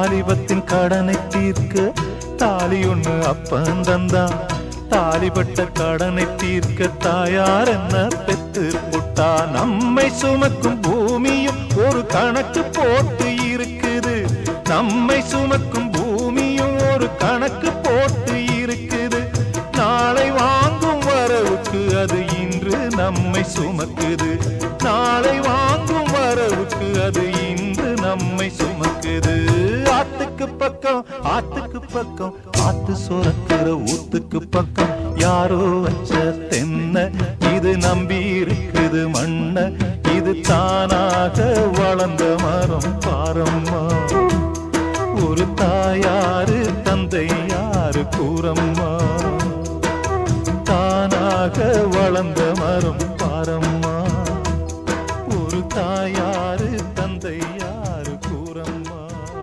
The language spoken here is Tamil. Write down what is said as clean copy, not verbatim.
வாலிபத்தின் கடனை தீர்க்க தாலி ஒண்ணு அப்பன் தந்தான். தாலிபட்ட கடனை தீர்க்க தாயார் என்ன பெத்து புட்டா. நம்மை சுமக்கும் பூமியும் ஒரு கணக்கு போட்டு இருக்குது. நம்மை சுமக்கும் பூமியும் ஒரு கணக்கு போட்டு இருக்குது. நாளை வாங்கும் வரவுக்கு அது இன்று நம்மை சுமக்குது. நாளை வாங்கும் வரவுக்கு அது இன்று நம்மை சுமக்குது. ஆத்துக்கு பக்கம் ஆத்துக்கு பக்கம் ஆத்து சுரக்கிற ஊத்துக்கு பக்கம் யாரோ வச்ச தென்ன இது நம்பி இருக்குது மண்ண. இது தானாக வளர்ந்த மரம் பாரம்மா. ஒரு தாயாரு தந்தை யாரு கூறம்மா. தானாக வளர்ந்த மரம் பாரம்மா. ஒரு தாயார்